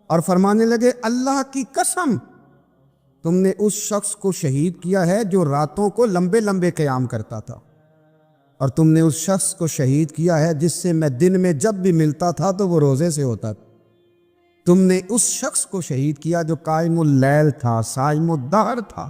اور فرمانے لگے اللہ کی قسم تم نے اس شخص کو شہید کیا ہے جو راتوں کو لمبے لمبے قیام کرتا تھا، اور تم نے اس شخص کو شہید کیا ہے جس سے میں دن میں جب بھی ملتا تھا تو وہ روزے سے ہوتا تھا. تم نے اس شخص کو شہید کیا جو قائم اللیل تھا، صائم الدہر تھا.